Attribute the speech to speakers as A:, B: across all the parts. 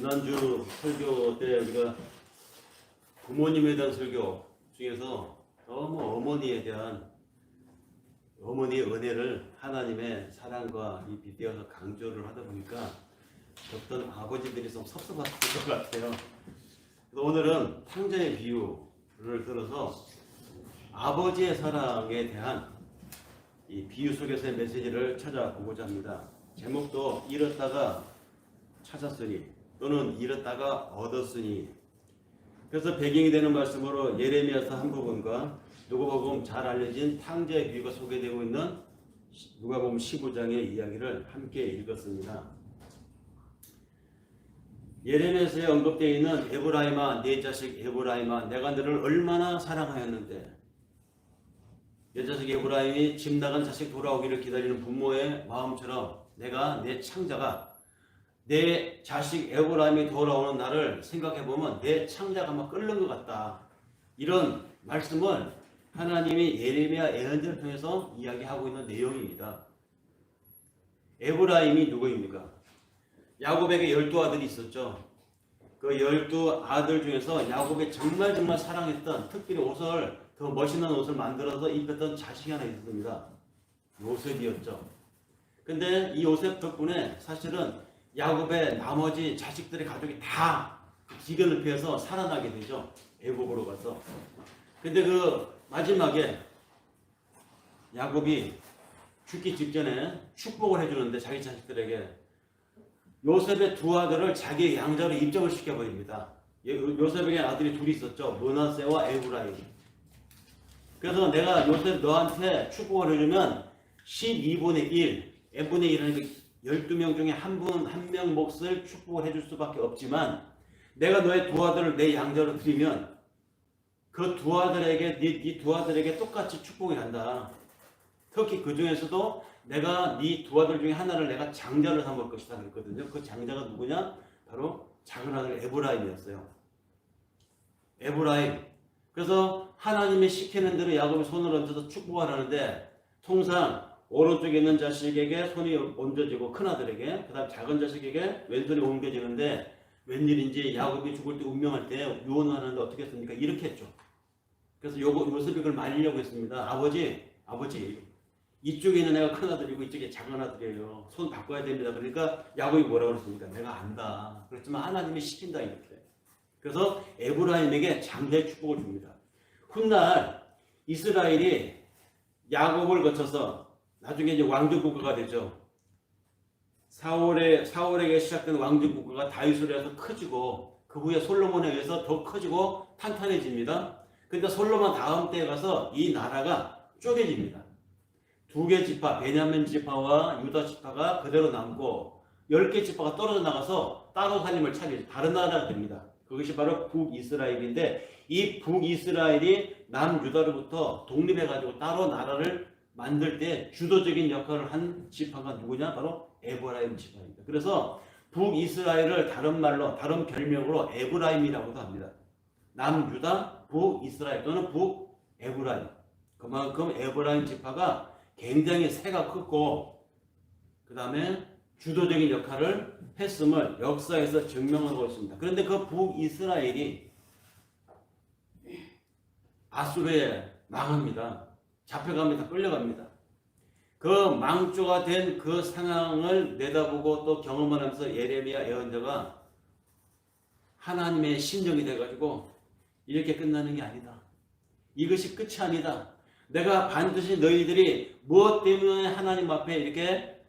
A: 지난주 설교 때 우리가 부모님에 대한 설교 중에서 너무 어머니에 대한 어머니의 은혜를 하나님의 사랑과 이 빗대어서 강조를 하다 보니까 어떤 아버지들이 좀 섭섭했을 것 같아요. 그래서 오늘은 탕자의 비유를 들어서 아버지의 사랑에 대한 이 비유 속에서의 메시지를 찾아보고자 합니다. 제목도 잃었다가 찾았으니 또는 잃었다가 얻었으니. 그래서 배경이 되는 말씀으로 예레미야서 한 부분과 누가복음 잘 알려진 탕자의 비유가 소개되고 있는 누가복음 15장의 이야기를 함께 읽었습니다. 예레미야서에 언급되어 있는 에브라임아 내 자식 에브라임아 내가 너를 얼마나 사랑하였는데, 내 자식 에브라임이 집 나간 자식 돌아오기를 기다리는 부모의 마음처럼 내가 내 창자가 내 자식 에브라임이 돌아오는 날을 생각해보면 내 창자가 막 끓는 것 같다. 이런 말씀을 하나님이 예레미야 예언자를 통해서 이야기하고 있는 내용입니다. 에브라임이 누구입니까? 야곱에게 12아들이 있었죠. 그 12아들 중에서 야곱이 정말 사랑했던, 특별히 더 멋있는 옷을 만들어서 입혔던 자식이 하나 있었습니다. 요셉이었죠. 근데 이 요셉 덕분에 사실은 야곱의 나머지 자식들의 가족이 다 기근을 피해서 살아나게 되죠. 애국으로 가서. 근데 그 마지막에 야곱이 죽기 직전에 축복을 해주는데 자기 자식들에게 요셉의 두 아들을 자기의 양자로 입적을 시켜버립니다. 요셉에게 아들이 둘이 있었죠. 므낫세와 에브라임. 그래서 내가 요셉 너한테 축복을 해주면 12분의 1, n분의 1 하니까 12명 중에 한 명 몫을 축복을 해줄 수밖에 없지만, 내가 너의 두 아들을 내 양자로 드리면 그 두 아들에게 네 두 아들에게 똑같이 축복이 간다. 특히 그 중에서도 내가 네 두 아들 중에 하나를 내가 장자로 삼을 것이다 그랬거든요. 그 장자가 누구냐? 바로 작은 아들 에브라임이었어요. 에브라임. 그래서 하나님이 시키는 대로 야곱이 손을 얹어서 축복을 하는데, 통상 오른쪽에 있는 자식에게 손이 얹어지고 큰아들에게, 그 다음 작은 자식에게 왼손이 옮겨지는데, 웬일인지 야곱이 죽을 때 운명할 때 유언을 하는데 어떻게 했습니까? 이렇게 했죠. 그래서 요셉이 그걸 말리려고 했습니다. 아버지 이쪽에 있는 애가 큰아들이고 이쪽에 작은아들이에요. 손 바꿔야 됩니다. 그러니까 야곱이 뭐라고 그랬습니까? 내가 안다. 그렇지만 하나님이 시킨다 이렇게. 그래서 에브라임에게 장자의 축복을 줍니다. 훗날 이스라엘이 야곱을 거쳐서 나중에 이제 왕족 국가가 되죠. 사울에게 시작된 왕족 국가가 다윗으로 해서 커지고, 그 후에 솔로몬에 의해서 더 커지고 탄탄해집니다. 그러니까 솔로몬 다음 때에 가서 이 나라가 쪼개집니다. 두 개 지파, 베냐민 지파와 유다 지파가 그대로 남고 10개 지파가 떨어져 나가서 따로 살림을 차리죠. 다른 나라가 됩니다. 그것이 바로 북이스라엘인데, 이 북이스라엘이 남유다로부터 독립해가지고 따로 나라를 만들 때 주도적인 역할을 한 지파가 누구냐? 바로 에브라임 지파입니다. 그래서 북이스라엘을 다른 말로, 다른 별명으로 에브라임이라고도 합니다. 남유다, 북이스라엘 또는 북에브라임. 그만큼 에브라임 지파가 굉장히 세가 컸고, 그 다음에 주도적인 역할을 했음을 역사에서 증명하고 있습니다. 그런데 그 북이스라엘이 아수르에 망합니다. 잡혀갑니다. 끌려갑니다. 그 망조가 된 그 상황을 내다보고 또 경험을 하면서 예레미야 예언자가 하나님의 심정이 돼가지고 이렇게 끝나는 게 아니다. 이것이 끝이 아니다. 내가 반드시 너희들이 무엇 때문에 하나님 앞에 이렇게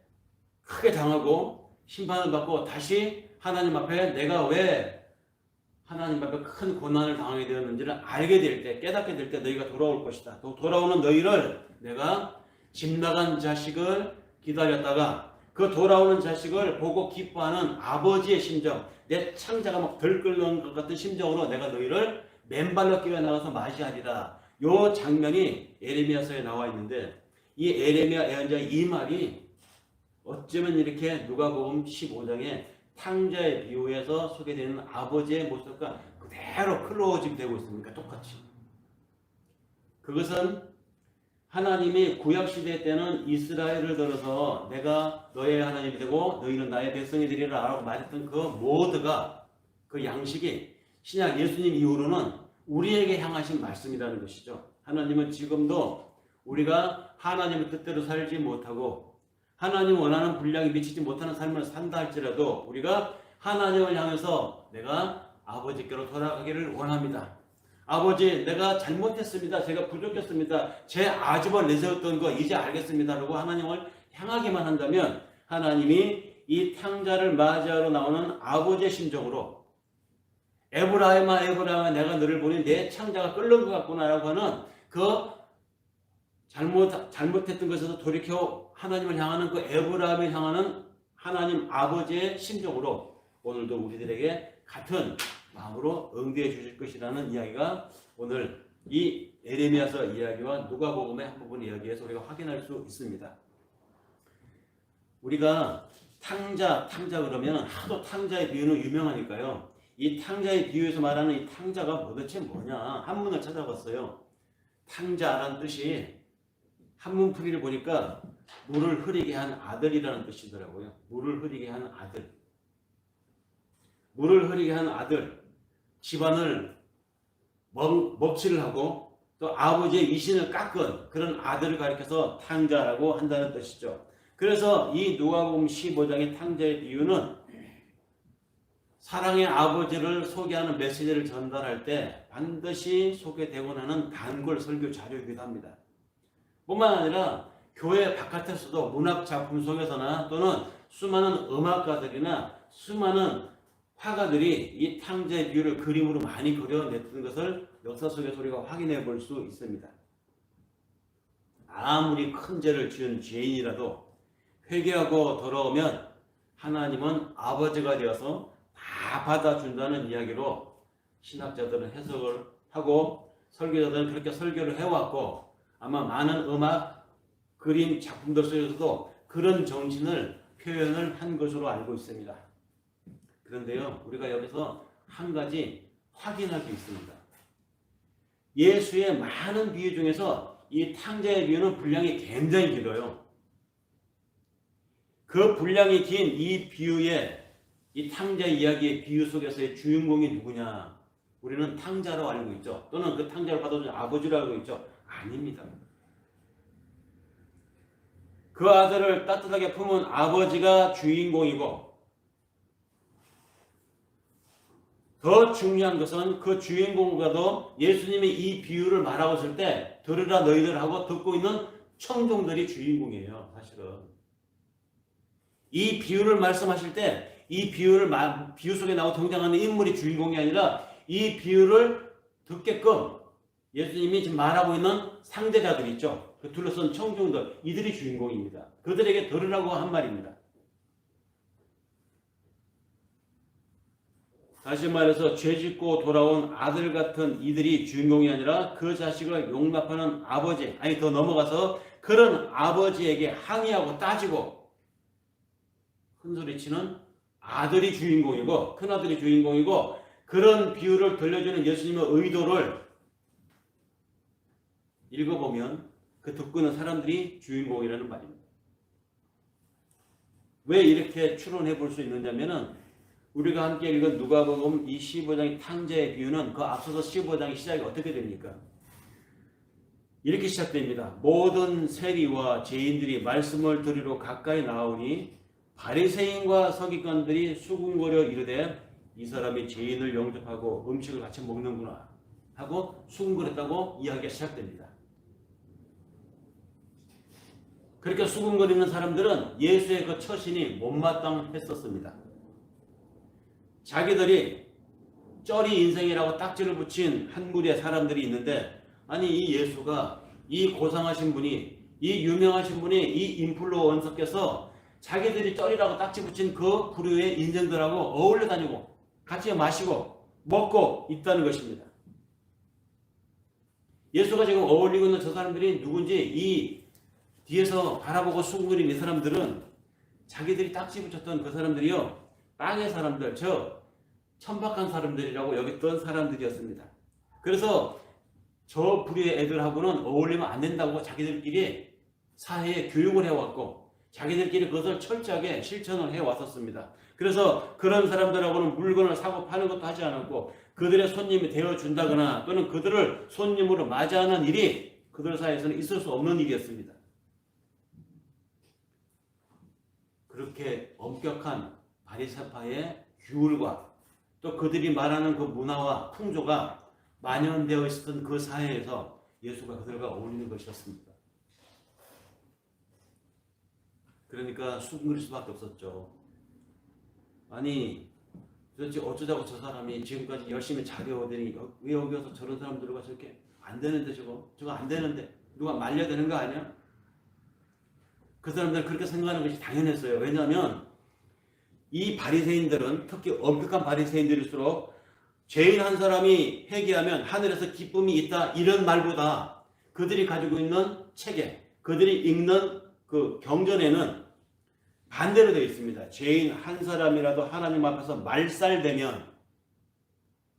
A: 크게 당하고 심판을 받고 다시 하나님 앞에 내가 왜 하나님 앞에 큰 고난을 당하게 되었는지를 알게 될 때, 깨닫게 될 때 너희가 돌아올 것이다. 또 돌아오는 너희를 내가 집 나간 자식을 기다렸다가 그 돌아오는 자식을 보고 기뻐하는 아버지의 심정, 내 창자가 막 덜끓는 것 같은 심정으로 내가 너희를 맨발로 끼워 나가서 맞이하리라. 요 장면이 에레미야서에 나와 있는데, 이 에레미야 예언자의 이 말이 어쩌면 이렇게 누가복음 15장에 탕자의 비유에서 소개되는 아버지의 모습과 그대로 클로징 되고 있습니까? 똑같이. 그것은 하나님이 구약시대 때는 이스라엘을 들어서 내가 너의 하나님이 되고 너희는 나의 백성이 되리라 라고 말했던 그 모두가 그 양식이 신약 예수님 이후로는 우리에게 향하신 말씀이라는 것이죠. 하나님은 지금도 우리가 하나님의 뜻대로 살지 못하고 하나님 원하는 분량에 미치지 못하는 삶을 산다 할지라도 우리가 하나님을 향해서 내가 아버지께로 돌아가기를 원합니다. 아버지, 내가 잘못했습니다. 제가 부족했습니다. 제 아집을 내세웠던 거 이제 알겠습니다. 라고 하나님을 향하기만 한다면 하나님이 이 탕자를 맞이하러 나오는 아버지의 심정으로 에브라임아 에브라임아 내가 너를 보니 내 창자가 끓는 것 같구나 라고 하는 그 잘못했던 것에서 돌이켜 하나님을 향하는 그 에브라임을 향하는 하나님 아버지의 심정으로 오늘도 우리들에게 같은 마음으로 응대해 주실 것이라는 이야기가 오늘 이 에레미야서 이야기와 누가복음의 한 부분 이야기에서 우리가 확인할 수 있습니다. 우리가 탕자 그러면 하도 탕자의 비유는 유명하니까요. 이 탕자의 비유에서 말하는 이 탕자가 도대체 뭐냐 한문을 찾아봤어요. 탕자라는 뜻이 한문풀이를 보니까 물을 흐리게 한 아들이라는 뜻이더라고요. 물을 흐리게 한 아들. 물을 흐리게 한 아들. 집안을 먹칠을 하고 또 아버지의 이신을 깎은 그런 아들을 가리켜서 탕자라고 한다는 뜻이죠. 그래서 이 누가복음 15장의 탕자의 비유는 사랑의 아버지를 소개하는 메시지를 전달할 때 반드시 소개되곤 하는 단골 설교 자료이기도 합니다. 뿐만 아니라 교회 바깥에서도 문학 작품 속에서나 또는 수많은 음악가들이나 수많은 화가들이 이 탕자의 비유를 그림으로 많이 그려냈던 것을 역사 속에서 우리가 확인해 볼 수 있습니다. 아무리 큰 죄를 지은 죄인이라도 회개하고 돌아오면 하나님은 아버지가 되어서 다 받아준다는 이야기로 신학자들은 해석을 하고 설교자들은 그렇게 설교를 해왔고 아마 많은 음악, 그림, 작품들 속에서도 그런 정신을 표현을 한 것으로 알고 있습니다. 그런데요, 우리가 여기서 한 가지 확인할 게 있습니다. 예수의 많은 비유 중에서 이 탕자의 비유는 분량이 굉장히 길어요. 그 분량이 긴 이 비유의 이 탕자 이야기의 비유 속에서의 주인공이 누구냐? 우리는 탕자로 알고 있죠. 또는 그 탕자를 받아준 아버지로 알고 있죠. 아닙니다. 그 아들을 따뜻하게 품은 아버지가 주인공이고 더 중요한 것은 그 주인공과도 예수님이 이 비유를 말하고 있을 때 들으라 너희들 하고 듣고 있는 청중들이 주인공이에요. 사실은 이 비유를 말씀하실 때 이 비유 속에 나오고 등장하는 인물이 주인공이 아니라 이 비유를 듣게끔 예수님이 지금 말하고 있는 상대자들 있죠. 그 둘러싼 청중들, 이들이 주인공입니다. 그들에게 들으라고 한 말입니다. 다시 말해서 죄짓고 돌아온 아들 같은 이들이 주인공이 아니라 그 자식을 용납하는 아버지, 아니 더 넘어가서 그런 아버지에게 항의하고 따지고 큰소리치는 아들이 주인공이고 큰아들이 주인공이고 그런 비유를 들려주는 예수님의 의도를 읽어보면 그 듣고 있는 사람들이 주인공이라는 말입니다. 왜 이렇게 추론해 볼 수 있느냐면은 우리가 함께 읽은 누가복음 이 15장의 탕자의 비유는 그 앞서서 15장의 시작이 어떻게 됩니까? 이렇게 시작됩니다. 모든 세리와 죄인들이 말씀을 들으러 가까이 나오니 바리새인과 서기관들이 수군거려 이르되 이 사람이 죄인을 영접하고 음식을 같이 먹는구나 하고 수군거렸다고 이야기가 시작됩니다. 그렇게 수군거리는 사람들은 예수의 그 처신이 못마땅했었습니다. 자기들이 쩌리 인생이라고 딱지를 붙인 한 무리의 사람들이 있는데 아니 이 예수가 이 고상하신 분이 이 유명하신 분이 이 인플루언서께서 자기들이 쩌리라고 딱지 붙인 그 부류의 인생들하고 어울려 다니고 같이 마시고 먹고 있다는 것입니다. 예수가 지금 어울리고 있는 저 사람들이 누군지 이 뒤에서 바라보고 수군거린 이 사람들은 자기들이 딱지 붙였던 그 사람들이요 땅의 사람들, 저 천박한 사람들이라고 여겼던 사람들이었습니다. 그래서 저 부류의 애들하고는 어울리면 안 된다고 자기들끼리 사회에 교육을 해왔고 자기들끼리 그것을 철저하게 실천을 해왔었습니다. 그래서 그런 사람들하고는 물건을 사고 파는 것도 하지 않았고 그들의 손님이 되어준다거나 또는 그들을 손님으로 맞이하는 일이 그들 사이에서는 있을 수 없는 일이었습니다. 그렇게 엄격한 바리새파의 규율과 또 그들이 말하는 그 문화와 풍조가 만연되어 있었던 그 사회에서 예수가 그들과 어울리는 것이었습니다. 그러니까 수긍을 수밖에 없었죠. 아니 도대체 어쩌자고 저 사람이 지금까지 열심히 잘해오더니 왜 여기 와서 저런 사람들과 저렇게 안 되는데 저거 안 되는데 누가 말려야 되는 거 아니야? 그 사람들은 그렇게 생각하는 것이 당연했어요. 왜냐하면 이 바리새인들은 특히 엄격한 바리새인들일수록 죄인 한 사람이 회개하면 하늘에서 기쁨이 있다 이런 말보다 그들이 가지고 있는 체계, 그들이 읽는 그 경전에는 반대로 되어 있습니다. 죄인 한 사람이라도 하나님 앞에서 말살되면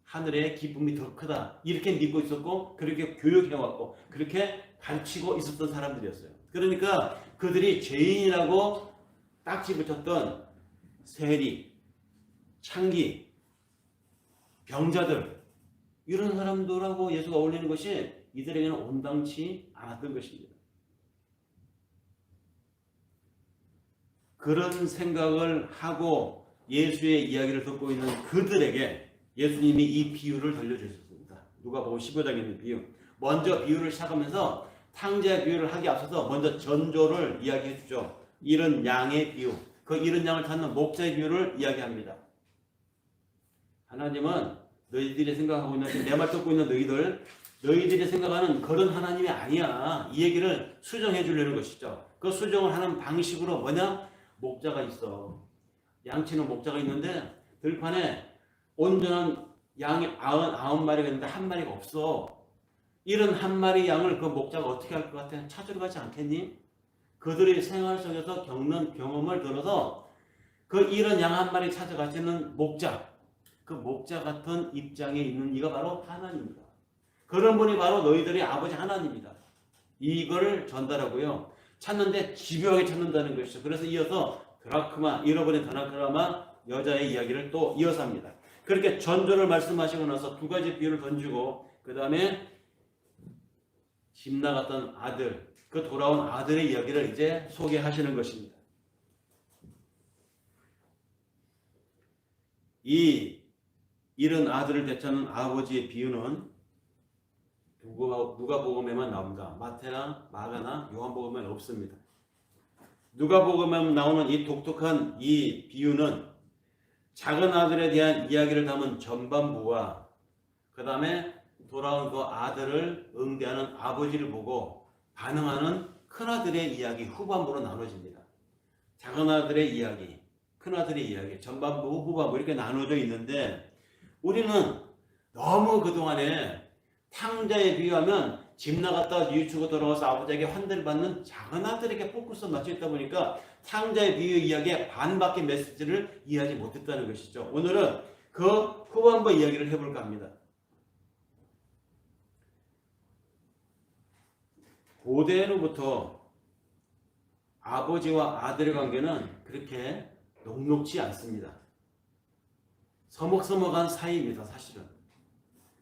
A: 하늘의 기쁨이 더 크다. 이렇게 믿고 있었고 그렇게 교육해왔고 그렇게 가르치고 있었던 사람들이었어요. 그러니까 그들이 죄인이라고 딱지 붙였던 세리, 창기, 병자들 이런 사람들하고 예수가 어울리는 것이 이들에게는 온당치 않았던 것입니다. 그런 생각을 하고 예수의 이야기를 듣고 있는 그들에게 예수님이 이 비유를 들려주셨습니다. 누가복음 15장에 있는 비유. 먼저 비유를 시작하면서 탕자의 비유를 하기 앞서서 먼저 전조를 이야기해 주죠. 잃은 양의 비유. 그 잃은 양을 찾는 목자의 비유를 이야기합니다. 하나님은 너희들이 생각하고 있는 내 말 듣고 있는 너희들이 생각하는 그런 하나님이 아니야. 이 얘기를 수정해 주려는 것이죠. 그 수정을 하는 방식으로 뭐냐? 목자가 있어. 양치는 목자가 있는데 들판에 온전한 양이 99마리가 있는데 한 마리가 없어. 이런 한 마리 양을 그 목자가 어떻게 할 것 같아? 찾으러 가지 않겠니? 그들의 생활 속에서 겪는 경험을 들어서 그 이런 양 한 마리 찾아가시는 목자, 그 목자 같은 입장에 있는 이가 바로 하나님입니다. 그런 분이 바로 너희들의 아버지 하나님입니다. 이걸 전달하고요. 찾는데 집요하게 찾는다는 것이죠. 그래서 이어서 드라크마, 잃어버린 드라크마 여자의 이야기를 또 이어서 합니다. 그렇게 전조를 말씀하시고 나서 두 가지 비유를 던지고 그 다음에 집 나갔던 아들, 그 돌아온 아들의 이야기를 이제 소개하시는 것입니다. 이 잃은 아들을 되찾는 아버지의 비유는 누가복음에만 나옵니다. 마태나 마가나 요한복음에는 없습니다. 누가복음에 나오는 이 독특한 이 비유는 작은 아들에 대한 이야기를 담은 전반부와 그 다음에 돌아온 그 아들을 응대하는 아버지를 보고 반응하는 큰아들의 이야기 후반부로 나눠집니다. 작은 아들의 이야기, 큰아들의 이야기, 전반부, 후반부 이렇게 나눠져 있는데 우리는 너무 그동안에 탕자에 비유하면 집 나갔다 뉘우치고 돌아와서 아버지에게 환대를 받는 작은 아들에게 포커스가 맞춰 있다 보니까 탕자의 비유 이야기의 반밖의 메시지를 이해하지 못했다는 것이죠. 오늘은 그 후반부 이야기를 해볼까 합니다. 고대로부터 아버지와 아들의 관계는 그렇게 녹록지 않습니다. 서먹서먹한 사이입니다. 사실은.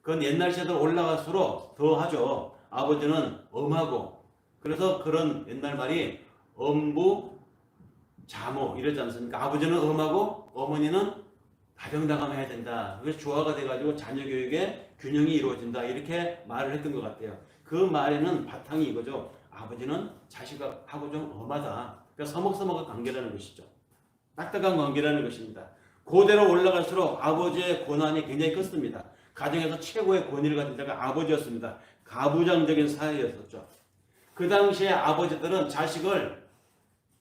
A: 그건 옛날 시대로 올라갈수록 더 하죠. 아버지는 엄하고 그래서 그런 옛날 말이 엄부 자모 이러지 않습니까? 아버지는 엄하고 어머니는 다정다감해야 된다. 그래서 조화가 돼가지고 자녀 교육에 균형이 이루어진다. 이렇게 말을 했던 것 같아요. 그 말에는 바탕이 이거죠. 아버지는 자식하고 좀 엄하다. 그러니까 서먹서먹한 관계라는 것이죠. 딱딱한 관계라는 것입니다. 고대로 올라갈수록 아버지의 권한이 굉장히 컸습니다. 가정에서 최고의 권위를 가진 자가 아버지였습니다. 가부장적인 사회였었죠. 그 당시에 아버지들은 자식을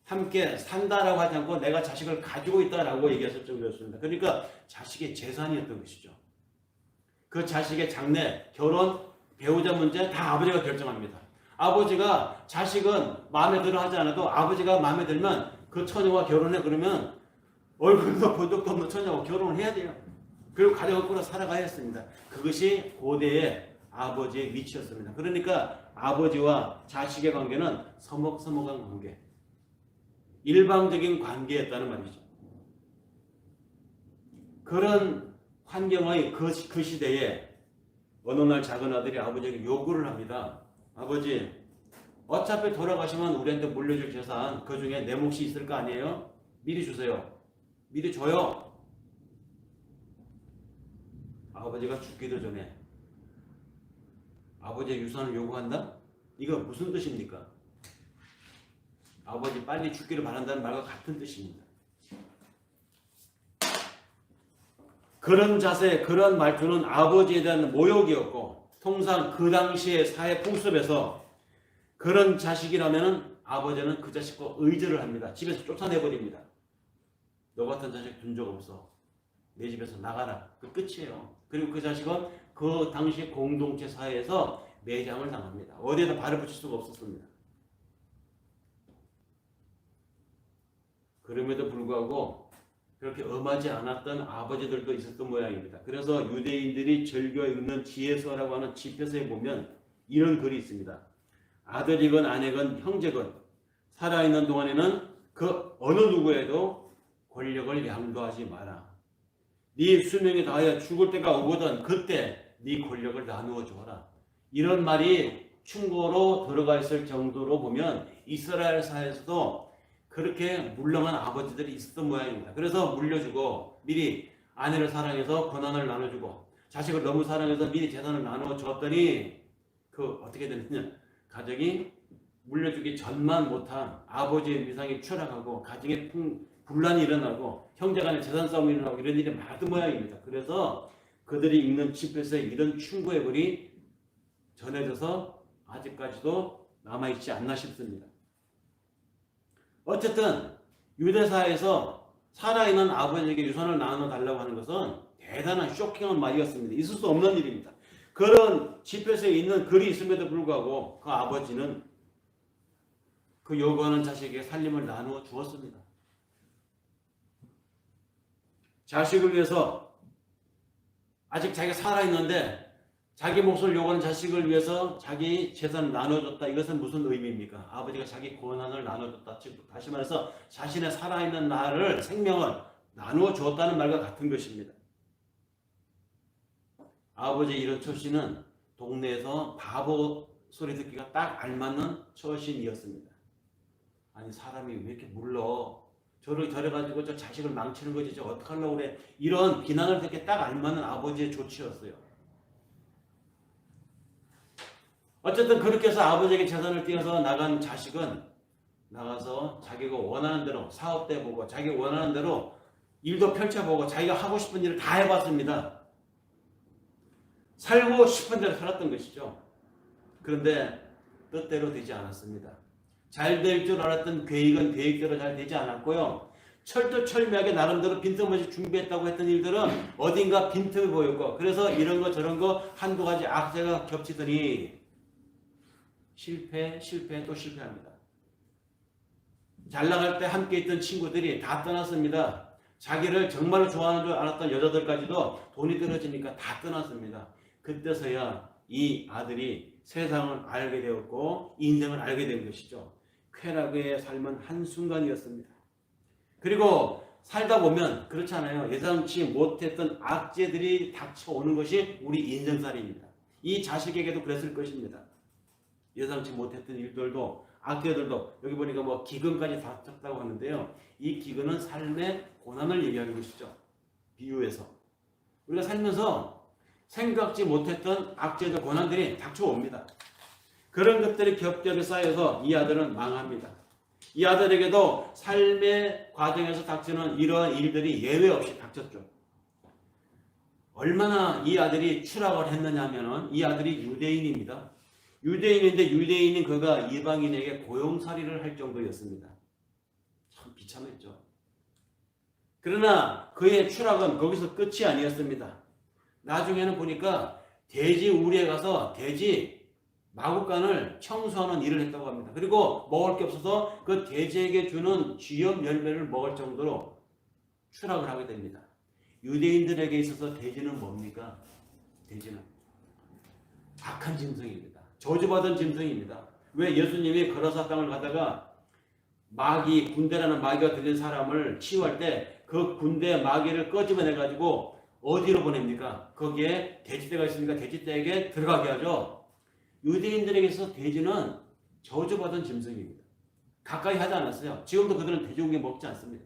A: 함께 산다라고 하지 않고 내가 자식을 가지고 있다라고 얘기했을 정도였습니다. 그러니까 자식의 재산이었던 것이죠. 그 자식의 장래, 결혼, 배우자 문제 다 아버지가 결정합니다. 아버지가 자식은 마음에 들어 하지 않아도 아버지가 마음에 들면 그 처녀와 결혼해 그러면 얼굴도 본 적도 없는 처녀와 결혼을 해야 돼요. 그리고 가정을 꾸려 살아가야 했습니다. 그것이 고대의 아버지의 위치였습니다. 그러니까 아버지와 자식의 관계는 서먹서먹한 관계, 일방적인 관계였다는 말이죠. 그런 환경의 그 시대에 어느 날 작은 아들이 아버지에게 요구를 합니다. 아버지, 어차피 돌아가시면 우리한테 물려줄 재산 그 중에 내 몫이 있을 거 아니에요? 미리 주세요. 미리 줘요. 아버지가 죽기도 전에 아버지의 유산을 요구한다? 이거 무슨 뜻입니까? 아버지 빨리 죽기를 바란다는 말과 같은 뜻입니다. 그런 자세, 그런 말투는 아버지에 대한 모욕이었고, 통상 그 당시의 사회 풍습에서 그런 자식이라면 아버지는 그 자식과 의절을 합니다. 집에서 쫓아내버립니다. 너 같은 자식 둔 적 없어. 내 집에서 나가라. 그 끝이에요. 그리고 그 자식은 그 당시 공동체 사회에서 매장을 당합니다. 어디에다 발을 붙일 수가 없었습니다. 그럼에도 불구하고 그렇게 엄하지 않았던 아버지들도 있었던 모양입니다. 그래서 유대인들이 즐겨 읽는 지혜서라고 하는 지표서에 보면 이런 글이 있습니다. 아들이건 아내건 형제건 살아있는 동안에는 그 어느 누구에도 권력을 양도하지 마라. 네 수명이 다하여 죽을 때가 오거든 그때 네 권력을 나누어 주어라. 이런 말이 충고로 들어가 있을 정도로 보면 이스라엘 사회에서도 그렇게 물렁한 아버지들이 있었던 모양입니다. 그래서 물려주고 미리 아내를 사랑해서 권한을 나눠주고 자식을 너무 사랑해서 미리 재산을 나누어 줬더니 그 어떻게 됐느냐. 가정이 물려주기 전만 못한 아버지의 위상이 추락하고 가정에 분란이 일어나고 형제간의 재산 싸움이 일어나고 이런 일이 많은 모양입니다. 그래서 그들이 읽는 집에서의 이런 충고의 글이 전해져서 아직까지도 남아있지 않나 싶습니다. 어쨌든 유대사에서 살아있는 아버지에게 유산을 나눠달라고 하는 것은 대단한 쇼킹한 말이었습니다. 있을 수 없는 일입니다. 그런 집회서에 있는 글이 있음에도 불구하고 그 아버지는 그 요구하는 자식에게 살림을 나누어 주었습니다. 자식을 위해서 아직 자기가 살아있는데 자기 몫을 요구하는 자식을 위해서 자기 재산을 나눠줬다. 이것은 무슨 의미입니까? 아버지가 자기 권한을 나눠줬다. 즉 다시 말해서 자신의 살아있는 나를 생명을 나누어 주었다는 말과 같은 것입니다. 아버지의 이런 처신은 동네에서 바보 소리 듣기가 딱 알맞는 처신이었습니다. 아니 사람이 왜 이렇게 물러 저래가지고 저 자식을 망치는 거지 저 어떡하려고 그래. 이런 비난을 듣기 딱 알맞는 아버지의 조치였어요. 어쨌든 그렇게 해서 아버지에게 재산을 띄어서 나간 자식은 나가서 자기가 원하는 대로 사업도 해보고 자기가 원하는 대로 일도 펼쳐보고 자기가 하고 싶은 일을 다 해봤습니다. 살고 싶은 대로 살았던 것이죠. 그런데 뜻대로 되지 않았습니다. 잘 될 줄 알았던 계획은 계획대로 잘 되지 않았고요. 철두철미하게 나름대로 빈틈없이 준비했다고 했던 일들은 어딘가 빈틈이 보였고 그래서 이런 거 저런 거 한두 가지 악재가 겹치더니 실패 또 실패합니다. 잘 나갈 때 함께 있던 친구들이 다 떠났습니다. 자기를 정말로 좋아하는 줄 알았던 여자들까지도 돈이 떨어지니까 다 떠났습니다. 그때서야 이 아들이 세상을 알게 되었고 인생을 알게 된 것이죠. 쾌락의 삶은 한순간이었습니다. 그리고 살다 보면 그렇지 않아요. 예상치 못했던 악재들이 닥쳐오는 것이 우리 인생살이입니다. 이 자식에게도 그랬을 것입니다. 예상치 못했던 일들도 악재들도 여기 보니까 뭐 기근까지 닥쳤다고 하는데요. 이 기근은 삶의 고난을 얘기하는 것이죠. 비유해서 우리가 살면서 생각지 못했던 악재들 고난들이 닥쳐옵니다. 그런 것들이 겹겹이 쌓여서 이 아들은 망합니다. 이 아들에게도 삶의 과정에서 닥치는 이러한 일들이 예외 없이 닥쳤죠. 얼마나 이 아들이 추락을 했느냐 하면은 이 아들이 유대인입니다. 유대인인데 유대인인 그가 이방인에게 고용살이를 할 정도였습니다. 참 비참했죠. 그러나 그의 추락은 거기서 끝이 아니었습니다. 나중에는 보니까 돼지 우리에 가서 돼지 마구간을 청소하는 일을 했다고 합니다. 그리고 먹을 게 없어서 그 돼지에게 주는 쥐염 열매를 먹을 정도로 추락을 하게 됩니다. 유대인들에게 있어서 돼지는 뭡니까? 돼지는 악한 짐승입니다. 저주받은 짐승입니다. 왜 예수님이 거라사 땅을 가다가 마귀, 군대라는 마귀가 들린 사람을 치유할 때 그 군대 마귀를 끄집어내 가지고 어디로 보냅니까? 거기에 돼지떼가 있으니까 돼지떼에게 들어가게 하죠. 유대인들에게서 돼지는 저주받은 짐승입니다. 가까이 하지 않았어요. 지금도 그들은 돼지고기 먹지 않습니다.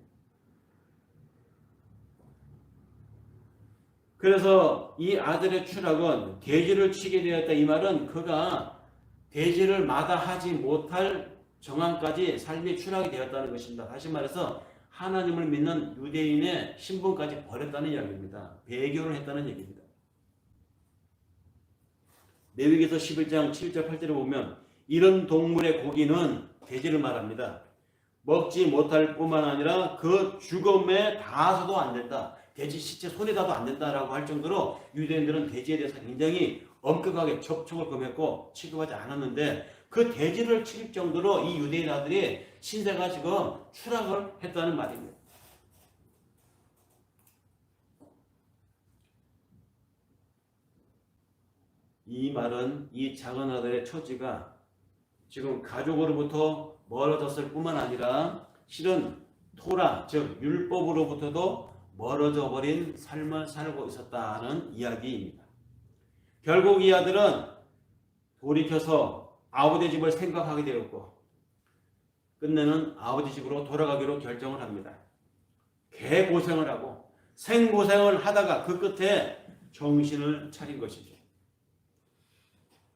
A: 그래서 이 아들의 추락은 돼지를 치게 되었다. 이 말은 그가 돼지를 마다하지 못할 정황까지 삶이 추락이 되었다는 것입니다. 다시 말해서 하나님을 믿는 유대인의 신분까지 버렸다는 이야기입니다. 배교를 했다는 얘기입니다. 레위기서 11장 7절 8절에 보면 이런 동물의 고기는 돼지를 말합니다. 먹지 못할 뿐만 아니라 그 죽음에 닿아서도 안 된다. 돼지 시체 손에 닿아도 안 된다라고 할 정도로 유대인들은 돼지에 대해서 굉장히 엄격하게 접촉을 금했고 취급하지 않았는데 그 돼지를 칠 정도로 이 유대인 아들이 신세가 지금 추락을 했다는 말입니다. 이 말은 이 작은 아들의 처지가 지금 가족으로부터 멀어졌을 뿐만 아니라 실은 토라 즉 율법으로부터도 멀어져 버린 삶을 살고 있었다는 이야기입니다. 결국 이 아들은 돌이켜서 아버지 집을 생각하게 되었고 끝내는 아버지 집으로 돌아가기로 결정을 합니다. 개고생을 하고 생고생을 하다가 그 끝에 정신을 차린 것이죠.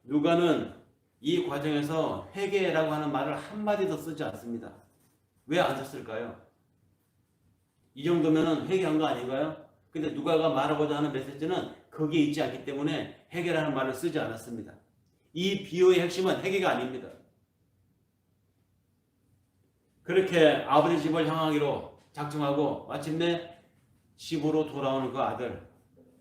A: 누가는 이 과정에서 회개라고 하는 말을 한마디도 쓰지 않습니다. 왜 안 썼을까요? 이 정도면 회개한 거 아닌가요? 근데 누가가 말하고자 하는 메시지는 거기에 있지 않기 때문에 회개라는 말을 쓰지 않았습니다. 이 비유의 핵심은 회개가 아닙니다. 그렇게 아버지 집을 향하기로 작정하고 마침내 집으로 돌아오는 그 아들,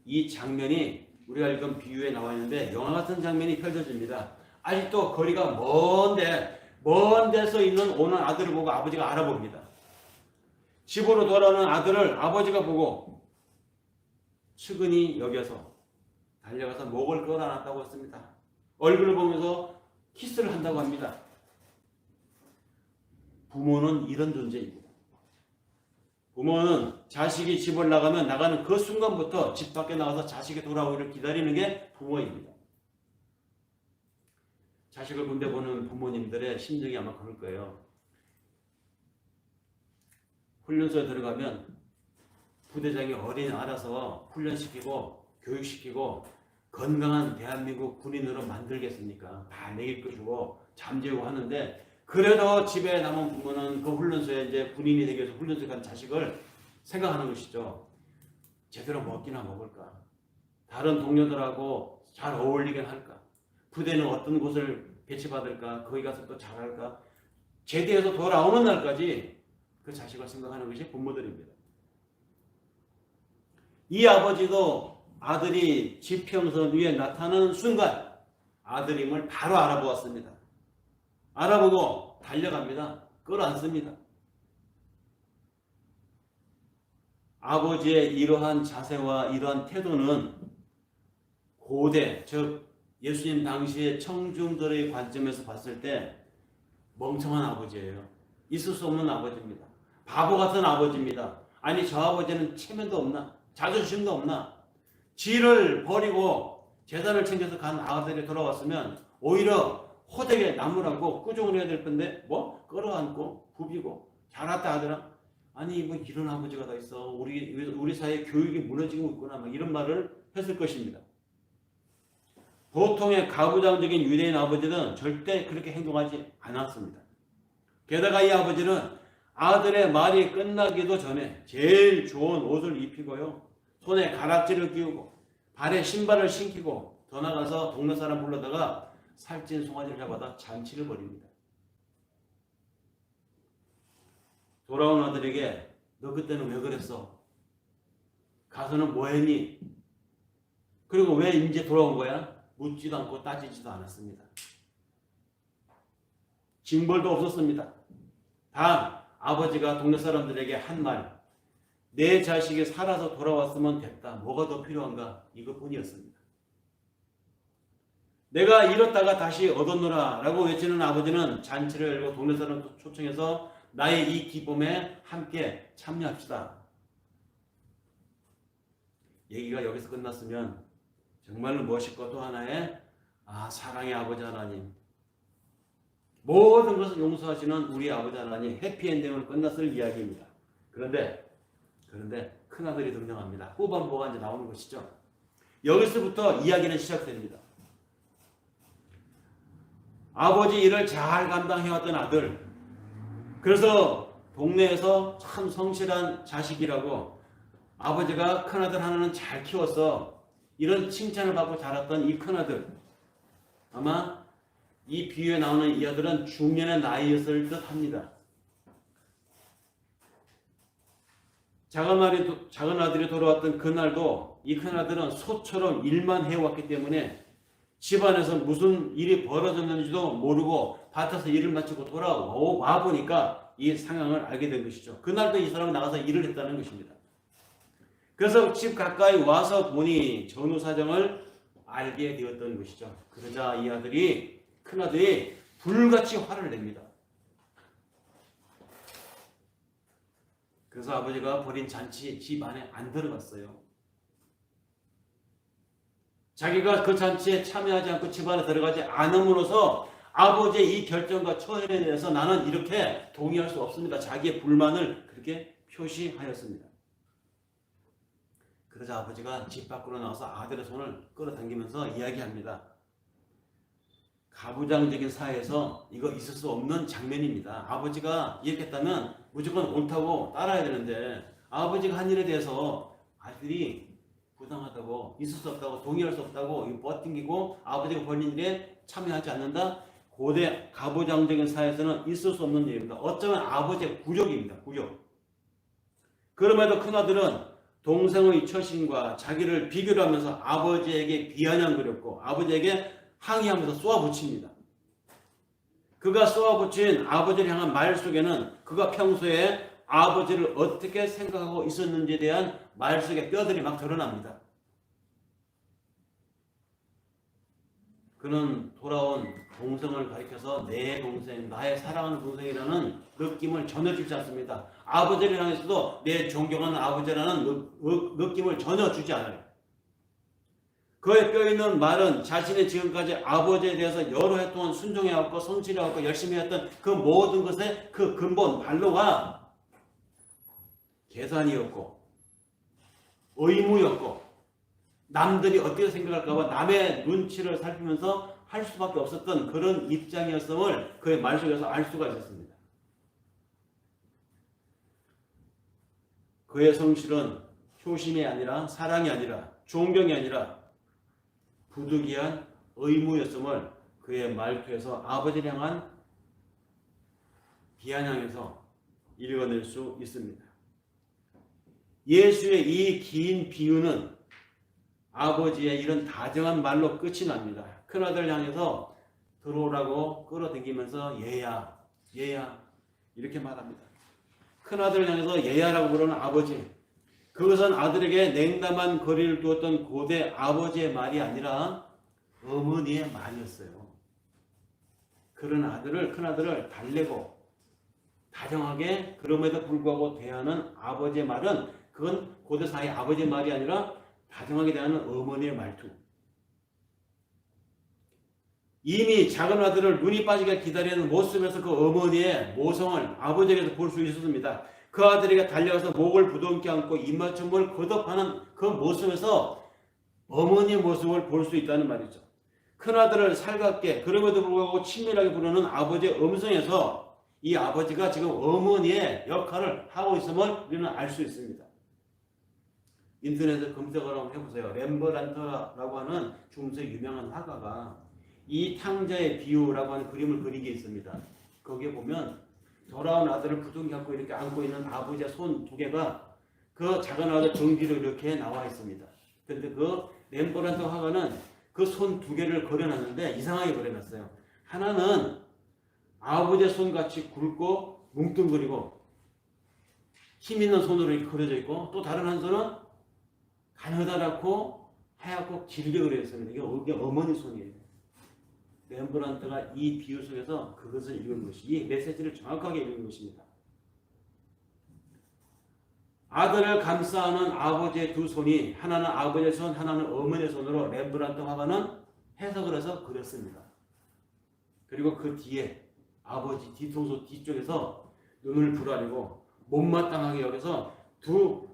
A: 이 장면이 우리가 읽은 비유에 나와 있는데 영화 같은 장면이 펼쳐집니다. 아직도 거리가 먼 데서 있는 오는 아들을 보고 아버지가 알아봅니다. 집으로 돌아오는 아들을 아버지가 보고 측은히 여겨서 달려가서 목을 끌어안았다고 했습니다. 얼굴을 보면서 키스를 한다고 합니다. 부모는 이런 존재입니다. 부모는 자식이 집을 나가면 나가는 그 순간부터 집 밖에 나가서 자식이 돌아오기를 기다리는 게 부모입니다. 자식을 군대 보는 부모님들의 심정이 아마 그럴 거예요. 훈련소에 들어가면 부대장이 어린이 알아서 훈련시키고 교육시키고 건강한 대한민국 군인으로 만들겠습니까? 다 먹일 거 주고 잠재우고 하는데 그래도 집에 남은 부모는 그 훈련소에 이제 군인이 되기 위해서 훈련소에 간 자식을 생각하는 것이죠. 제대로 먹기나 먹을까? 다른 동료들하고 잘 어울리긴 할까? 부대는 어떤 곳을 배치받을까? 거기 가서 또 잘할까? 제대해서 돌아오는 날까지 그 자식을 생각하는 것이 부모들입니다. 이 아버지도 아들이 지평선 위에 나타나는 순간 아들임을 바로 알아보았습니다. 알아보고 달려갑니다. 끌어안습니다. 아버지의 이러한 자세와 이러한 태도는 고대, 즉 예수님 당시의 청중들의 관점에서 봤을 때 멍청한 아버지예요. 있을 수 없는 아버지입니다. 바보 같은 아버지입니다. 아니 저 아버지는 체면도 없나? 자존심도 없나? 지를 버리고 재산을 챙겨서 간 아들이 돌아왔으면 오히려 호되게 나무라고 꾸중을 해야 될 건데 뭐 끌어안고 부비고 잘 왔다 하더라. 아니 뭐 이런 아버지가 다 있어. 우리 사회 교육이 무너지고 있구나. 막 이런 말을 했을 것입니다. 보통의 가부장적인 유대인 아버지는 절대 그렇게 행동하지 않았습니다. 게다가 이 아버지는 아들의 말이 끝나기도 전에 제일 좋은 옷을 입히고요. 손에 가락지를 끼우고 발에 신발을 신기고 더 나가서 동네 사람 불러다가 살찐 송아지를 잡아다 잔치를 벌입니다. 돌아온 아들에게 너 그때는 왜 그랬어? 가서는 뭐 했니? 그리고 왜 이제 돌아온 거야? 묻지도 않고 따지지도 않았습니다. 징벌도 없었습니다. 단 아버지가 동네 사람들에게 한 말, 내 자식이 살아서 돌아왔으면 됐다. 뭐가 더 필요한가? 이것뿐이었습니다. 내가 잃었다가 다시 얻었노라 라고 외치는 아버지는 잔치를 열고 동네 사람 초청해서 나의 이 기쁨에 함께 참여합시다. 얘기가 여기서 끝났으면 정말로 멋있고 또 하나의 사랑의 아버지 하나님, 모든 것을 용서하시는 우리 아버지 하나님 해피엔딩으로 끝났을 이야기입니다. 그런데 큰아들이 등장합니다. 후반부가 이제 나오는 것이죠. 여기서부터 이야기는 시작됩니다. 아버지 일을 잘 감당해왔던 아들, 그래서 동네에서 참 성실한 자식이라고, 아버지가 큰아들 하나는 잘 키웠어, 이런 칭찬을 받고 자랐던 이 큰아들, 아마 이 비유에 나오는 이 아들은 중년의 나이였을 듯 합니다. 작은 아들이 돌아왔던 그날도 이 큰아들은 소처럼 일만 해왔기 때문에 집안에서 무슨 일이 벌어졌는지도 모르고 밭에서 일을 마치고 돌아와 보니까 이 상황을 알게 된 것이죠. 그날도 이 사람은 나가서 일을 했다는 것입니다. 그래서 집 가까이 와서 보니 전후 사정을 알게 되었던 것이죠. 그러자 이 큰아들이 불같이 화를 냅니다. 그래서 아버지가 벌인 잔치 집 안에 안 들어갔어요. 자기가 그 잔치에 참여하지 않고 집 안에 들어가지 않음으로써 아버지의 이 결정과 처해에 대해서 나는 이렇게 동의할 수 없습니다. 자기의 불만을 그렇게 표시하였습니다. 그러자 아버지가 집 밖으로 나와서 아들의 손을 끌어당기면서 이야기합니다. 가부장적인 사회에서 이거 있을 수 없는 장면입니다. 아버지가 이렇게 했다면 무조건 옳다고 따라야 되는데 아버지가 한 일에 대해서 아들이 부당하다고, 있을 수 없다고, 동의할 수 없다고 버팅기고 아버지가 벌인 일에 참여하지 않는다. 고대 가부장적인 사회에서는 있을 수 없는 일입니다. 어쩌면 아버지의 굴욕입니다. 굴욕. 그럼에도 큰아들은 동생의 처신과 자기를 비교를 하면서 아버지에게 비아냥거렸고 아버지에게 항의하면서 쏘아붙입니다. 그가 쏘아붙인 아버지를 향한 말 속에는 그가 평소에 아버지를 어떻게 생각하고 있었는지에 대한 말 속의 뼈들이 막 드러납니다. 그는 돌아온 동생을 가리켜서 내 동생, 나의 사랑하는 동생이라는 느낌을 전혀 주지 않습니다. 아버지를 향해서도 내 존경하는 아버지라는 느낌을 전혀 주지 않아요. 그의 뼈있는 말은 자신이 지금까지 아버지에 대해서 여러 해 동안 순종해왔고 성실해왔고 열심히 했던 그 모든 것의 그 근본 반로가 계산이었고 의무였고 남들이 어떻게 생각할까봐 남의 눈치를 살피면서 할 수밖에 없었던 그런 입장이었음을 그의 말 속에서 알 수가 있었습니다. 그의 성실은 효심이 아니라 사랑이 아니라 존경이 아니라 부득이한 의무였음을 그의 말투에서 아버지를 향한 비아냥에서 읽어낼 수 있습니다. 예수의 이 긴 비유는 아버지의 이런 다정한 말로 끝이 납니다. 큰아들 향해서 들어오라고 끌어당기면서 얘야 이렇게 말합니다. 큰아들 향해서 얘야라고 부르는 아버지, 그것은 아들에게 냉담한 거리를 두었던 고대 아버지의 말이 아니라 어머니의 말이었어요. 그런 큰아들을 달래고 다정하게 그럼에도 불구하고 대하는 아버지의 말은 그건 고대 사회 아버지의 말이 아니라 다정하게 대하는 어머니의 말투. 이미 작은 아들을 눈이 빠지게 기다리는 모습에서 그 어머니의 모성을 아버지에게서 볼 수 있었습니다. 그 아들에게 달려가서 목을 부둥켜 안고 입맞춤을 거듭하는 그 모습에서 어머니의 모습을 볼 수 있다는 말이죠. 큰아들을 살갑게 그럼에도 불구하고 친밀하게 부르는 아버지의 음성에서 이 아버지가 지금 어머니의 역할을 하고 있음을 우리는 알 수 있습니다. 인터넷에 검색을 한번 해보세요. 렘브란트라고 하는 중세 유명한 화가가 이 탕자의 비유라고 하는 그림을 그린 게 있습니다. 거기에 보면 돌아온 아들을 부둥켜 안고 이렇게 안고 있는 아버지의 손 두 개가 그 작은 아들 등 뒤로 이렇게 나와 있습니다. 그런데 그 렘브란트 화가는 그 손 두 개를 그려놨는데 이상하게 그려놨어요. 하나는 아버지의 손같이 굵고 뭉뚱그리고 힘 있는 손으로 이렇게 그려져 있고, 또 다른 한 손은 가느다랗고 하얗고 길게 그려 있습니다. 이게 어머니 손이에요. 렘브란트가 이 비유 속에서 그것을 읽은 것이, 이 메시지를 정확하게 읽은 것입니다. 아들을 감싸는 아버지의 두 손이 하나는 아버지의 손, 하나는 어머니의 손으로 렘브란트 화가는 해석을 해서 그렸습니다. 그리고 그 뒤에 아버지 뒤통수 뒤쪽에서 눈을 부라리고 못마땅하게 여겨서 두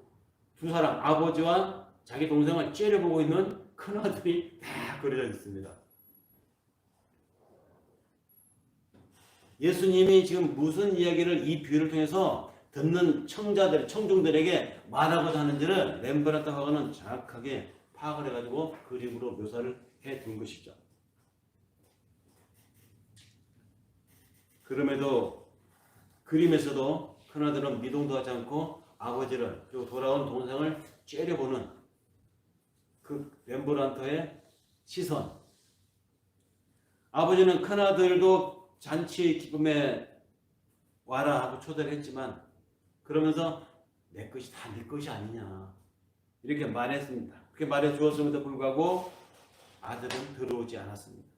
A: 사람, 아버지와 자기 동생을 째려보고 있는 큰아들이 다 그려져 있습니다. 예수님이 지금 무슨 이야기를 이 비유를 통해서 듣는 청중들에게 말하고자 하는지를 렘브란트 화가는 정확하게 파악을 해가지고 그림으로 묘사를 해둔 것이죠. 그럼에도 그림에서도 큰아들은 미동도 하지 않고 아버지를 그리고 돌아온 동생을 째려보는 그 렘브란트의 시선. 아버지는 큰아들도 잔치의 기쁨에 와라 하고 초대를 했지만 그러면서 내 것이 다 네 것이 아니냐 이렇게 말했습니다. 그렇게 말해 주었음에도 불구하고 아들은 들어오지 않았습니다.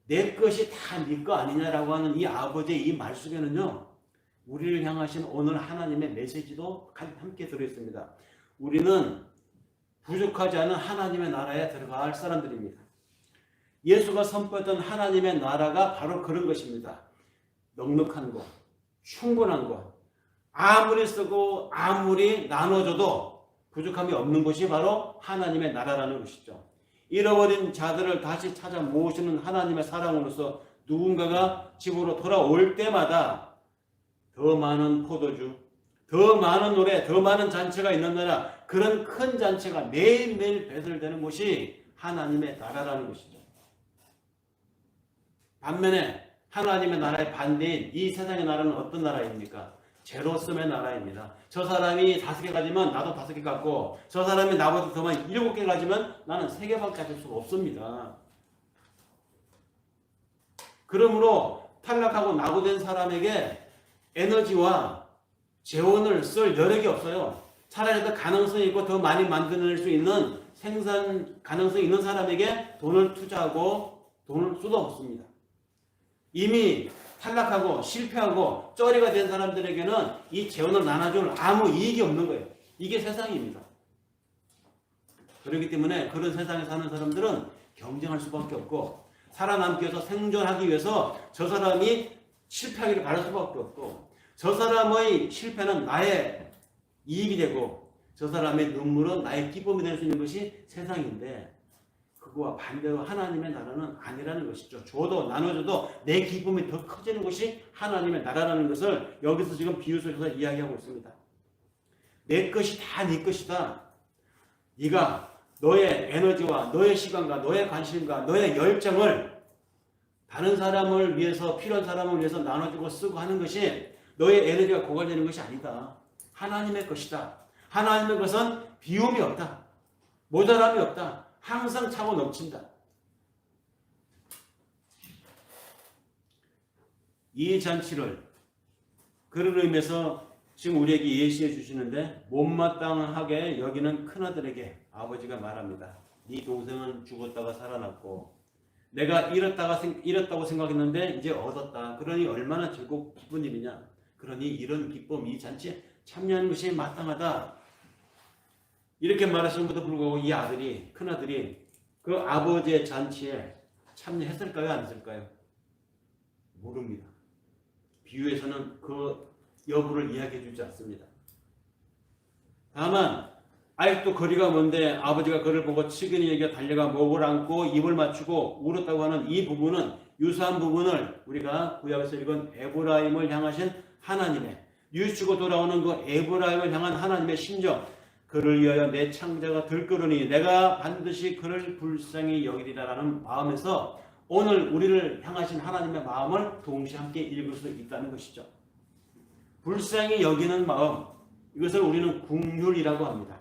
A: 내 것이 다 네 거 아니냐라고 하는 이 아버지의 이 말 속에는요, 우리를 향하신 오늘 하나님의 메시지도 함께 들어있습니다. 우리는 부족하지 않은 하나님의 나라에 들어갈 사람들입니다. 예수가 선포했던 하나님의 나라가 바로 그런 것입니다. 넉넉한 것, 충분한 것, 아무리 쓰고 아무리 나눠줘도 부족함이 없는 것이 바로 하나님의 나라라는 것이죠. 잃어버린 자들을 다시 찾아 모으시는 하나님의 사랑으로서 누군가가 집으로 돌아올 때마다 더 많은 포도주, 더 많은 노래, 더 많은 잔치가 있는 나라, 그런 큰 잔치가 매일매일 배설되는 곳이 하나님의 나라라는 것이죠. 반면에 하나님의 나라의 반대인 이 세상의 나라는 어떤 나라입니까? 제로섬의 나라입니다. 저 사람이 5개 가지면 나도 5개 갖고, 저 사람이 나보다 더 많이 7개 가지면 나는 3개밖에 가질 수가 없습니다. 그러므로 탈락하고 낙오된 사람에게 에너지와 재원을 쓸 여력이 없어요. 차라리 더 가능성이 있고 더 많이 만들어낼 수 있는 생산 가능성이 있는 사람에게 돈을 투자하고 돈을 쏟아붓습니다. 이미 탈락하고 실패하고 쩌리가 된 사람들에게는 이 재원을 나눠줄 아무 이익이 없는 거예요. 이게 세상입니다. 그렇기 때문에 그런 세상에 사는 사람들은 경쟁할 수밖에 없고 살아남기 위해서 생존하기 위해서 저 사람이 실패하기를 바랄 수밖에 없고 저 사람의 실패는 나의 이익이 되고 저 사람의 눈물은 나의 기쁨이 될 수 있는 것이 세상인데 그거와 반대로 하나님의 나라는 아니라는 것이죠. 줘도 나눠줘도 내 기쁨이 더 커지는 것이 하나님의 나라라는 것을 여기서 지금 비유 속에서 이야기하고 있습니다. 내 것이 다 네 것이다. 네가 너의 에너지와 너의 시간과 너의 관심과 너의 열정을 다른 사람을 위해서 필요한 사람을 위해서 나눠주고 쓰고 하는 것이 너의 에너지가 고갈되는 것이 아니다. 하나님의 것이다. 하나님의 것은 비움이 없다. 모자람이 없다. 항상 차고 넘친다. 이 잔치를 그런 의미에서 지금 우리에게 예시해 주시는데 못마땅하게 여기는 큰아들에게 아버지가 말합니다. 네 동생은 죽었다가 살아났고 내가 잃었다고 생각했는데 이제 얻었다. 그러니 얼마나 즐겁고 기쁜 일이냐. 그러니 이런 기쁨, 이 잔치에 참여하는 것이 마땅하다. 이렇게 말하시는데도 불구하고 이 아들이, 큰아들이 그 아버지의 잔치에 참여했을까요? 안 했을까요? 모릅니다. 비유에서는 그 여부를 이야기해 주지 않습니다. 다만 아직도 거리가 먼데 아버지가 그를 보고 측은히 여겨 달려가 목을 안고 입을 맞추고 울었다고 하는 이 부분은 유사한 부분을 우리가 구약에서 읽은 에브라임을 향하신 하나님의 뉘우치고 돌아오는 그 에브라임을 향한 하나님의 심정, 그를 위하여 내 창자가 들끓으니 내가 반드시 그를 불쌍히 여기리라라는 마음에서 오늘 우리를 향하신 하나님의 마음을 동시에 함께 읽을 수 있다는 것이죠. 불쌍히 여기는 마음, 이것을 우리는 긍휼이라고 합니다.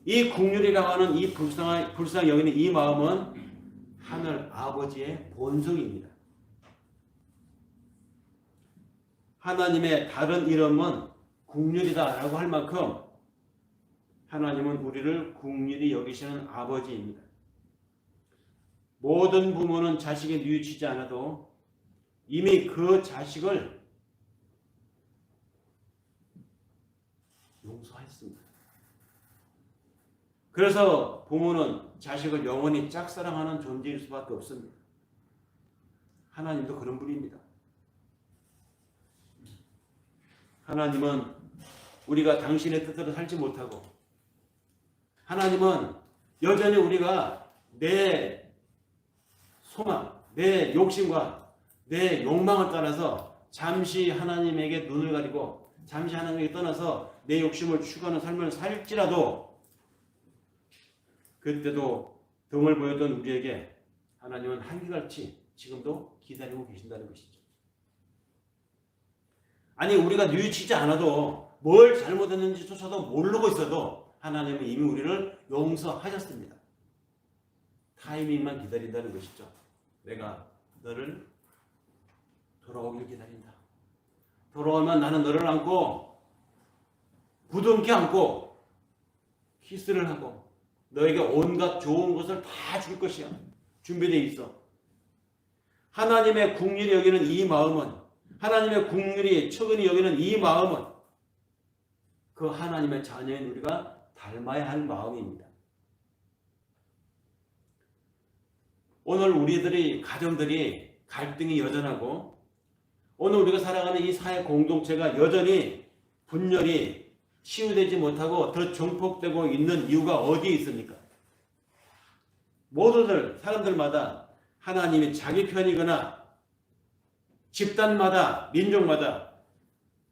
A: 이 긍휼이라고 하는 이 불쌍히 여기는 이 마음은 하늘 아버지의 본성입니다. 하나님의 다른 이름은 긍휼이다라고 할 만큼 하나님은 우리를 긍휼히 여기시는 아버지입니다. 모든 부모는 자식이 뉘우치지 않아도 이미 그 자식을 그래서 부모는 자식을 영원히 짝사랑하는 존재일 수밖에 없습니다. 하나님도 그런 분입니다. 하나님은 우리가 당신의 뜻대로 살지 못하고, 하나님은 여전히 우리가 내 소망, 내 욕심과 내 욕망을 따라서 잠시 하나님에게 눈을 가리고 잠시 하나님에게 떠나서 내 욕심을 추구하는 삶을 살지라도 그때도 등을 보였던 우리에게 하나님은 한결같이 지금도 기다리고 계신다는 것이죠. 아니 우리가 뉘우치지 않아도 뭘 잘못했는지조차도 모르고 있어도 하나님은 이미 우리를 용서하셨습니다. 타이밍만 기다린다는 것이죠. 내가 너를 돌아오길 기다린다. 돌아오면 나는 너를 안고 부둥켜 안고 키스를 하고 너에게 온갖 좋은 것을 다 줄 것이야. 준비되어 있어. 하나님의 긍휼히 여기는 이 마음은, 하나님의 긍휼히 처근히 여기는 이 마음은 그 하나님의 자녀인 우리가 닮아야 할 마음입니다. 오늘 우리들이 가정들이 갈등이 여전하고 오늘 우리가 살아가는 이 사회 공동체가 여전히 분열이 치유되지 못하고 더 증폭되고 있는 이유가 어디에 있습니까? 모두들 사람들마다 하나님이 자기 편이거나 집단마다 민족마다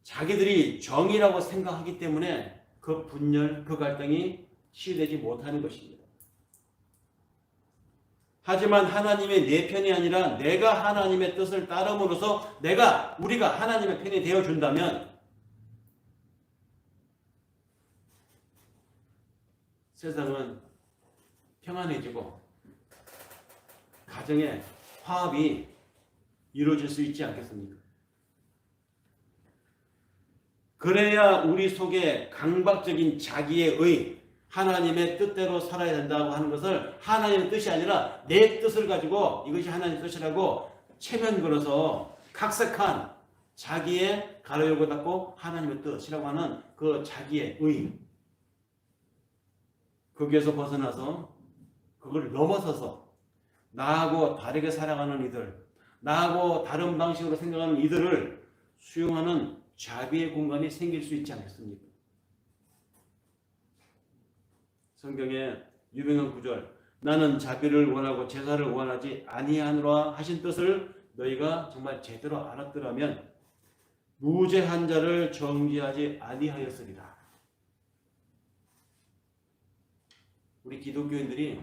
A: 자기들이 정의라고 생각하기 때문에 그 분열, 그 갈등이 치유되지 못하는 것입니다. 하지만 하나님의 내 편이 아니라 내가 하나님의 뜻을 따름으로써 우리가 하나님의 편이 되어준다면 세상은 평안해지고 가정의 화합이 이루어질 수 있지 않겠습니까? 그래야 우리 속에 강박적인 자기의 의, 하나님의 뜻대로 살아야 된다고 하는 것을 하나님의 뜻이 아니라 내 뜻을 가지고 이것이 하나님의 뜻이라고 체면 걸어서 각색한 자기의 가로열고 닫고 하나님의 뜻이라고 하는 그 자기의 의, 거기에서 벗어나서 그걸 넘어서서 나하고 다르게 살아가는 이들, 나하고 다른 방식으로 생각하는 이들을 수용하는 자비의 공간이 생길 수 있지 않겠습니까? 성경에 유명한 구절, 나는 자비를 원하고 제사를 원하지 아니하노라 하신 뜻을 너희가 정말 제대로 알았더라면 무죄한 자를 정죄하지 아니하였으리라. 우리 기독교인들이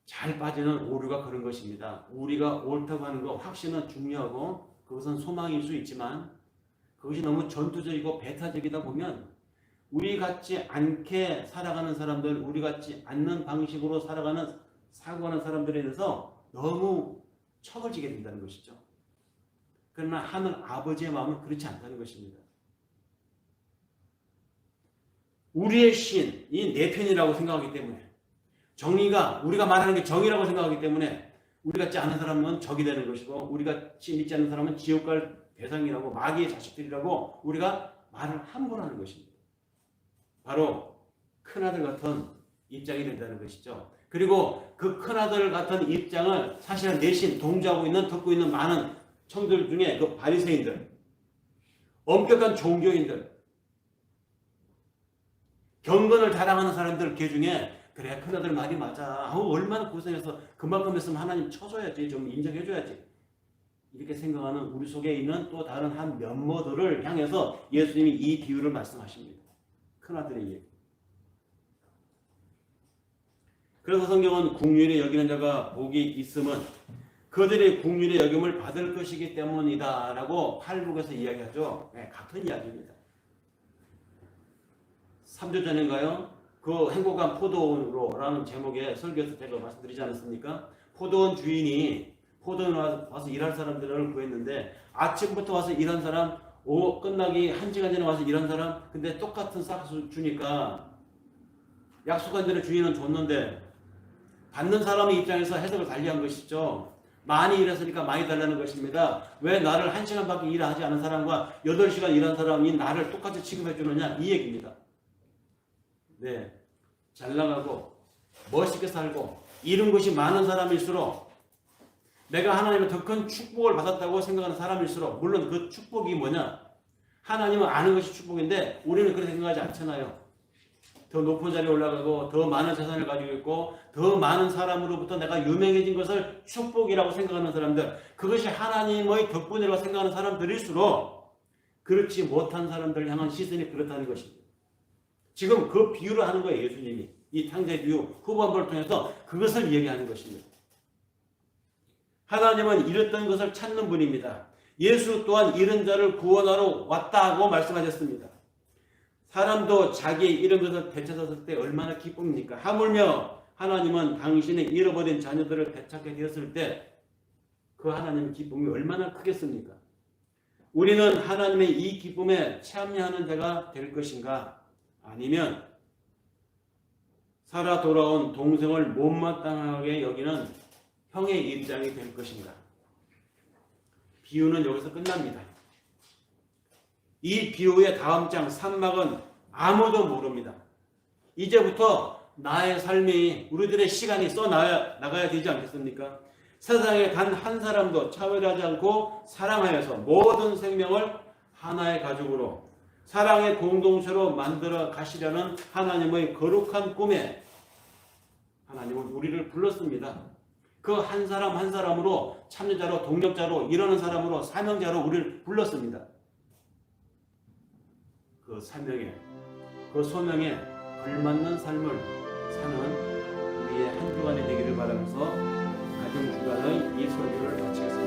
A: 잘 빠지는 오류가 그런 것입니다. 우리가 옳다고 하는 것 확신은 중요하고 그것은 소망일 수 있지만 그것이 너무 전투적이고 배타적이다 보면 우리 같지 않게 살아가는 사람들, 우리 같지 않는 방식으로 사고하는 사람들에 대해서 너무 척을 지게 된다는 것이죠. 그러나 하늘 아버지의 마음은 그렇지 않다는 것입니다. 우리의 신이 내 편이라고 생각하기 때문에 정의가 우리가 말하는 게 정의라고 생각하기 때문에 우리 같지 않은 사람은 적이 되는 것이고 우리 같이 믿지 않는 사람은 지옥 갈 대상이라고 마귀의 자식들이라고 우리가 말을 함부로 하는 것입니다. 바로 큰아들 같은 입장이 된다는 것이죠. 그리고 그 큰아들 같은 입장을 사실은 내신 동조하고 있는 듣고 있는 많은 청들 중에 그 바리새인들, 엄격한 종교인들, 경건을 자랑하는 사람들 개 중에 그래 큰아들 말이 맞아. 얼마나 고생해서 그만큼 했으면 하나님 쳐줘야지, 좀 인정해줘야지. 이렇게 생각하는 우리 속에 있는 또 다른 한 면모들을 향해서 예수님이 이 비유를 말씀하십니다. 큰아들의 얘기. 그래서 성경은 긍휼히 여기는 자가 복이 있음은 그들의 긍휼의 여김을 받을 것이기 때문이다 라고 팔복에서 이야기하죠. 네, 같은 이야기입니다. 3주 전인가요? 그 행복한 포도원으로 라는 제목의 설교에서 제가 말씀드리지 않았습니까? 포도원 주인이 포도원 와서 일할 사람들을 구했는데 아침부터 와서 일한 사람, 끝나기 1시간 전에 와서 일한 사람, 근데 똑같은 싹을 주니까 약속한 대로 주인은 줬는데 받는 사람의 입장에서 해석을 달리한 것이죠. 많이 일했으니까 많이 달라는 것입니다. 왜 나를 1시간밖에 일하지 않은 사람과 8시간 일한 사람이 나를 똑같이 취급해 주느냐 이 얘기입니다. 네, 잘 나가고 멋있게 살고 이룬 것이 많은 사람일수록 내가 하나님의 더 큰 축복을 받았다고 생각하는 사람일수록 물론 그 축복이 뭐냐? 하나님은 아는 것이 축복인데 우리는 그렇게 생각하지 않잖아요. 더 높은 자리에 올라가고 더 많은 재산을 가지고 있고 더 많은 사람으로부터 내가 유명해진 것을 축복이라고 생각하는 사람들, 그것이 하나님의 덕분이라고 생각하는 사람들일수록 그렇지 못한 사람들을 향한 시선이 그렇다는 것입니다. 지금 그 비유를 하는 거예요. 예수님이 이 탕자의 비유 후반부를 통해서 그것을 얘기하는 것입니다. 하나님은 잃었던 것을 찾는 분입니다. 예수 또한 잃은 자를 구원하러 왔다고 말씀하셨습니다. 사람도 자기의 잃은 것을 되찾았을 때 얼마나 기쁩니까? 하물며 하나님은 당신의 잃어버린 자녀들을 되찾게 되었을 때 그 하나님의 기쁨이 얼마나 크겠습니까? 우리는 하나님의 이 기쁨에 참여하는 자가 될 것인가? 아니면 살아 돌아온 동생을 못마땅하게 여기는 형의 입장이 될 것인가? 비유는 여기서 끝납니다. 이 비유의 다음 장 3막은 아무도 모릅니다. 이제부터 나의 삶이 우리들의 시간이 써나가야 되지 않겠습니까? 세상에 단 한 사람도 차별하지 않고 사랑하여서 모든 생명을 하나의 가족으로 사랑의 공동체로 만들어 가시려는 하나님의 거룩한 꿈에 하나님은 우리를 불렀습니다. 그 한 사람 한 사람으로 참여자로 동력자로 일하는 사람으로 사명자로 우리를 불렀습니다. 그 사명에 그 소명에 걸맞는 삶을 사는 우리의 한 주간이 되기를 바라면서 가정 주간의 이 설교를 마치겠습니다.